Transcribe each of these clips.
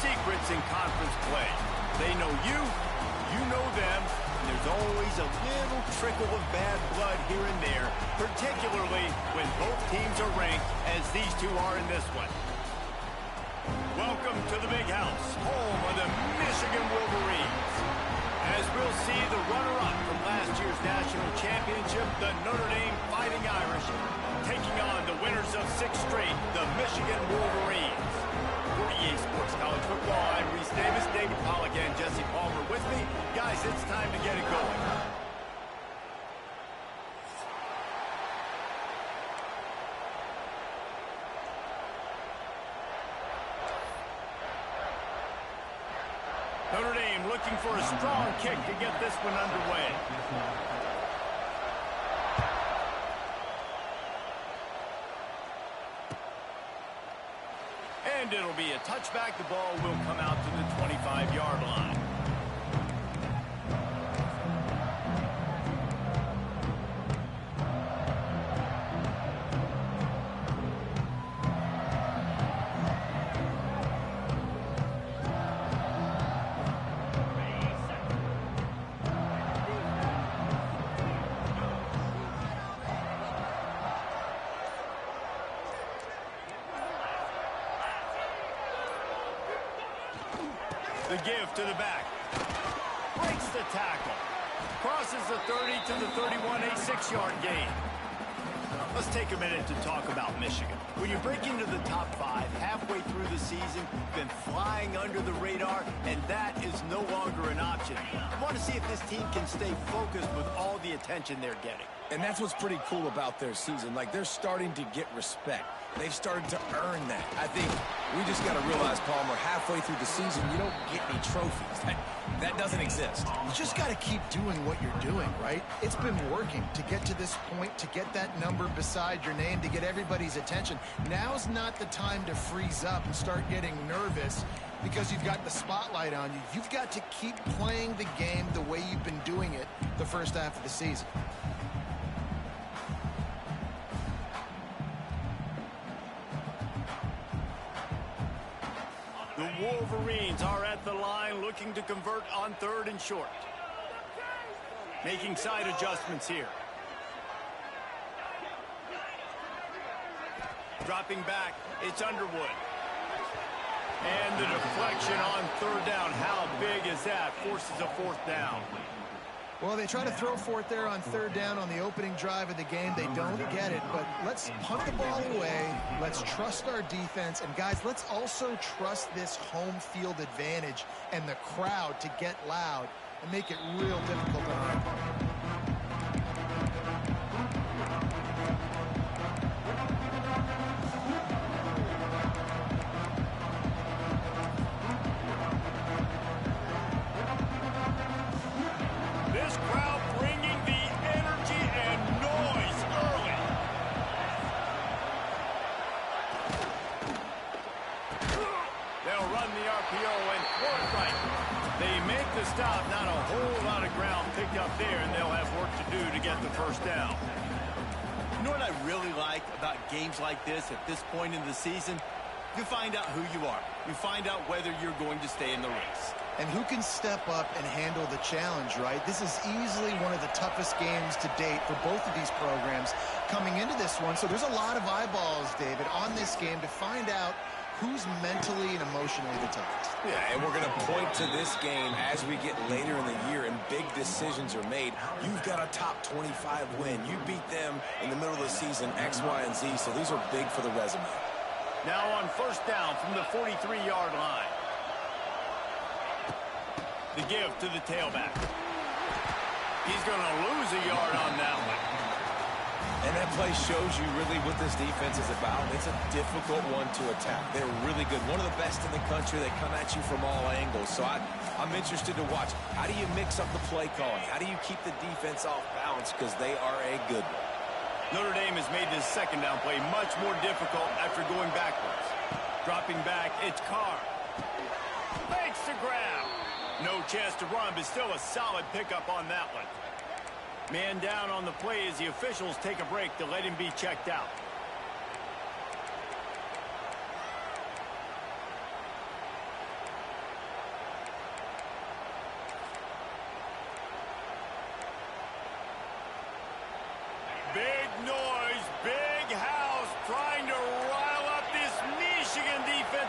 secrets in conference play. They know you, you know them, and there's always a little trickle of bad blood here and there, particularly when both teams are ranked, as these two are in this one. Welcome to the Big House, home of the Michigan Wolverines. As we'll see, the runner-up from last year's national championship, the Notre Dame Fighting Irish, taking on the winners of 6 straight, the Michigan Wolverines. For EA Sports College Football, I'm Reese Davis, David Pollack, and Jesse Palmer with me. Guys, it's time to get it going. Notre Dame looking for a strong kick to get this one underway. And it'll be a touchback. The ball will come out to the 25-yard line. The give to the back. Breaks the tackle. Crosses the 30 to the 31, a 6-yard gain. Let's take a minute to talk about Michigan. When you break into the top 5 halfway through the season, been flying under the radar, and that is no longer an option. I want to see if this team can stay focused with all the attention they're getting. And that's what's pretty cool about their season. Like, they're starting to get respect. They've started to earn that. I think we just got to realize, Palmer, halfway through the season, you don't get any trophies. That doesn't exist. You just got to keep doing what you're doing, right? It's been working to get to this point, to get that number beside your name, to get everybody's attention. Now's not the time to freeze up and start getting nervous because you've got the spotlight on you. You've got to keep playing the game the way you've been doing it the first half of the season. The Wolverines are at the line looking to convert on 3rd and short. Making side adjustments here. Dropping back, it's Underwood. And the deflection on 3rd down. How big is that? Forces a 4th down. Well, they try to throw for it there on 3rd down on the opening drive of the game. They don't get it, but let's punt the ball away. Let's trust our defense. And, guys, let's also trust this home field advantage and the crowd to get loud and make it real difficult to run. This crowd bringing the energy and noise early. They'll run the RPO and throw it right. They make the stop. Not a whole lot of ground picked up there, and they'll have work to do to get the 1st down. You know what I really like about games like this at this point in the season? You find out who you are. You find out whether you're going to stay in the race. And who can step up and handle the challenge, right? This is easily one of the toughest games to date for both of these programs coming into this one. So there's a lot of eyeballs, David, on this game to find out who's mentally and emotionally the toughest. Yeah, and we're going to point to this game as we get later in the year and big decisions are made. You've got a top 25 win. You beat them in the middle of the season, X, Y, and Z, so these are big for the resume. Now on 1st down from the 43-yard line. The give to the tailback. He's going to lose a yard on that one. And that play shows you really what this defense is about. It's a difficult one to attack. They're really good. One of the best in the country. They come at you from all angles. So I'm interested to watch. How do you mix up the play calling? How do you keep the defense off balance? Because they are a good one. Notre Dame has made this 2nd down play much more difficult after going backwards. Dropping back, it's Carr. Makes the grab. No chance to run, but still a solid pickup on that one. Man down on the play as the officials take a break to let him be checked out.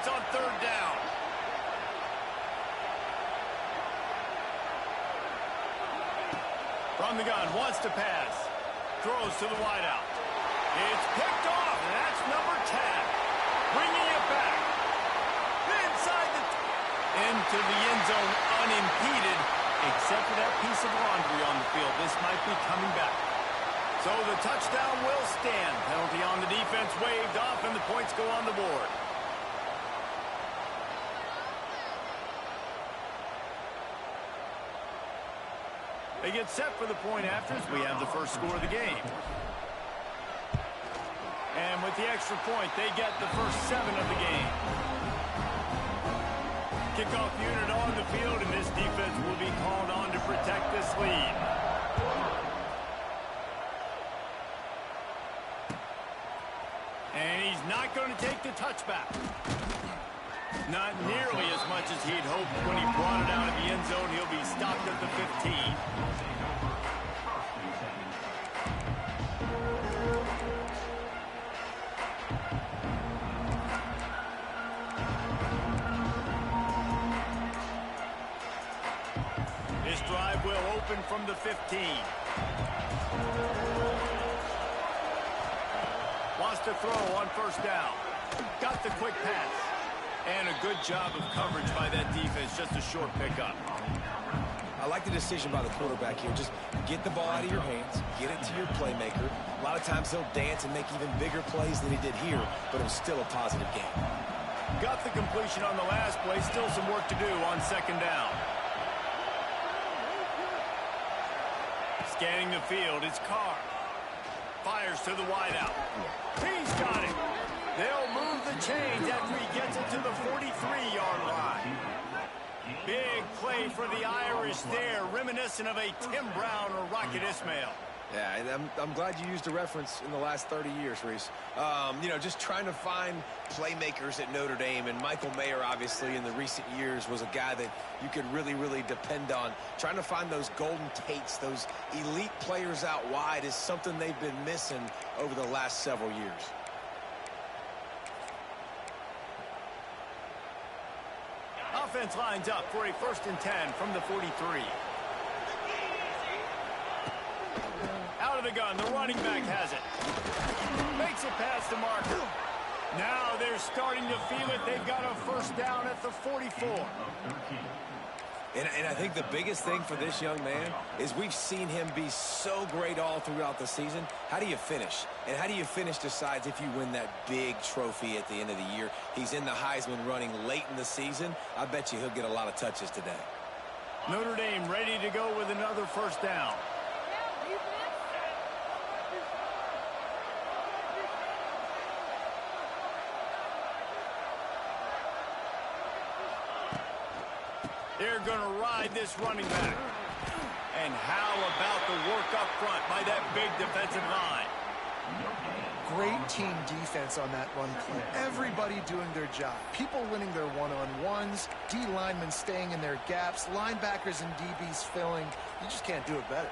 defense on third down. From the gun, wants to pass. Throws to the wideout. It's picked off, and that's number 10. Bringing it back. Inside into the end zone unimpeded, except for that piece of laundry on the field. This might be coming back. So the touchdown will stand. Penalty on the defense waved off, and the points go on the board. They get set for the point afters. We have the first score of the game. And with the extra point, they get the first 7 of the game. Kickoff unit on the field, and this defense will be called on to protect this lead. And he's not going to take the touchback. Not nearly as much as he'd hoped when he brought it out of the end zone. He'll be stopped at the 15. This drive will open from the 15. Wants to throw on first down. Got the quick pass. And a good job of coverage by that defense. Just a short pickup. I like the decision by the quarterback here. Just get the ball out of your hands. Get it to your playmaker. A lot of times he'll dance and make even bigger plays than he did here, but it was still a positive game. Got the completion on the last play. Still some work to do on second down. Scanning the field, it's Carr. Fires to the wideout. He's got it. They'll move the chains after he gets it to the 43-yard line. Big play for the Irish there, reminiscent of a Tim Brown or Rocket Ismail. Yeah, I'm glad you used a reference in the last 30 years, Reese. You know, just trying to find playmakers at Notre Dame, and Michael Mayer, obviously, in the recent years, was a guy that you could really, really depend on. Trying to find those golden Tates, those elite players out wide is something they've been missing over the last several years. Offense lines up for a 1st and 10 from the 43. Out of the gun, the running back has it. Makes it past the marker. Now they're starting to feel it. They've got a first down at the 44. And I think the biggest thing for this young man is we've seen him be so great all throughout the season. How do you finish? And how do you finish decides if you win that big trophy at the end of the year. He's in the Heisman running late in the season. I bet you he'll get a lot of touches today. Notre Dame ready to go with another first down. They're going to ride this running back. And how about the work up front by that big defensive line? Great team defense on that run play. Everybody doing their job. People winning their one-on-ones, D linemen staying in their gaps, linebackers and DBs filling. You just can't do it better.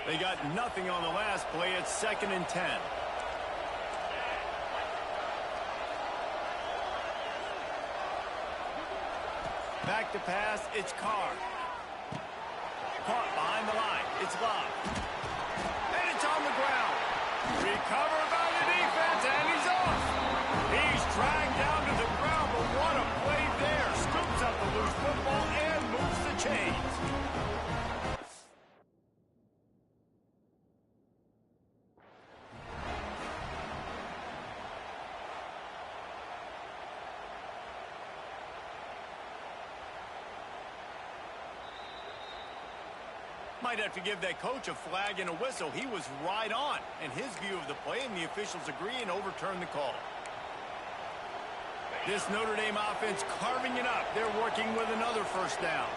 They got nothing on the last play. It's 2nd and 10. Back to pass, it's Carr. Caught behind the line, it's Love. And it's on the ground. Recovered by the defense, and he's off. He's dragged down to the ground, but what a play there. Scoops up the loose football and moves the chains. Might have to give that coach a flag and a whistle. He was right on in his view of the play, and the officials agree and overturn the call. This Notre Dame offense carving it up. They're working with another first down.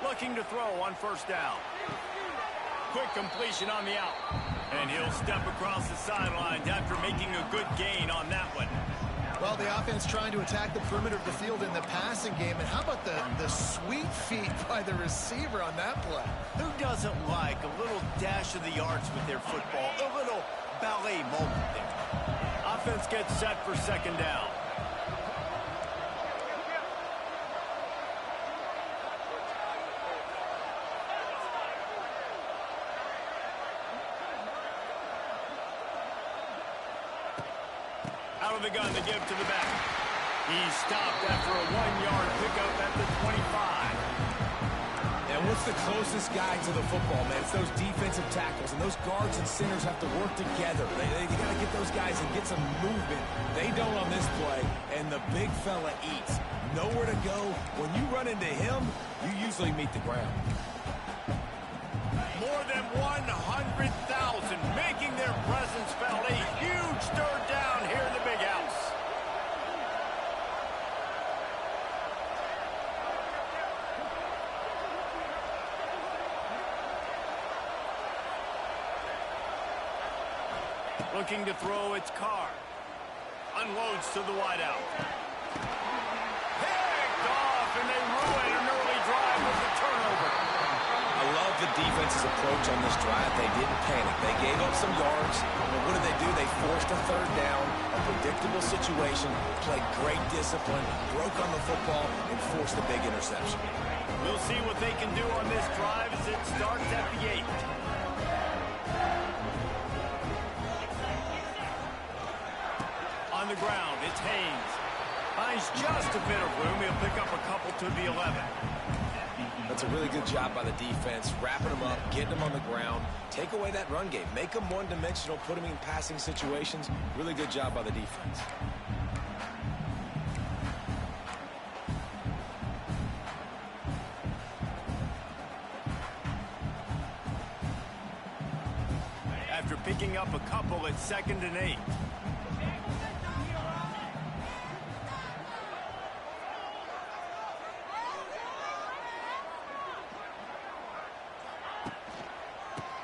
Looking to throw on first down. quick completion on the out. And he'll step across the sidelines after making a good gain on that one. Well, the offense trying to attack the perimeter of the field in the passing game. And how about the sweet feet by the receiver on that play? Who doesn't like a little dash of the arts with their football? A little ballet moment there. Offense gets set for second down. Out of the gun to give to the back. He's stopped after a 1-yard pickup at the 25. And what's the closest guy to the football, man? It's those defensive tackles, and those guards and centers have to work together. They got to get those guys and get some movement. They don't on this play, and the big fella eats. Nowhere to go. When you run into him, you usually meet the ground. More than 100,000 making their presence felt. A huge third down here in the big house. Looking to throw its car. Unloads to the wideout. Picked off, and they ruin an early drive with the turnover. I love the defense's approach on this drive. They didn't panic. They gave up some yards. But what did they do? They forced a third down, a predictable situation, played great discipline, broke on the football, and forced the big interception. We'll see what they can do on this drive as it starts at the 8. On the ground, it's Haynes. Finds just a bit of room. He'll pick up a couple to the 11. That's a really good job by the defense, wrapping them up, getting them on the ground, take away that run game, make them one-dimensional, put them in passing situations. Really good job by the defense. After picking up a couple, it's 2nd and 8.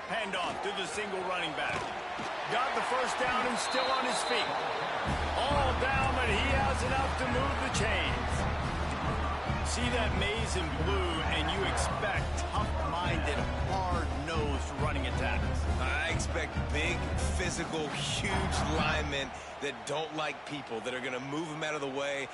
Handoff to the single running back. Got the first down and still on his feet. All down, but he has enough to move the chains. See that maze in blue, and you expect tough-minded, hard-nosed running attacks. I expect big, physical, huge linemen that don't like people, that are going to move them out of the way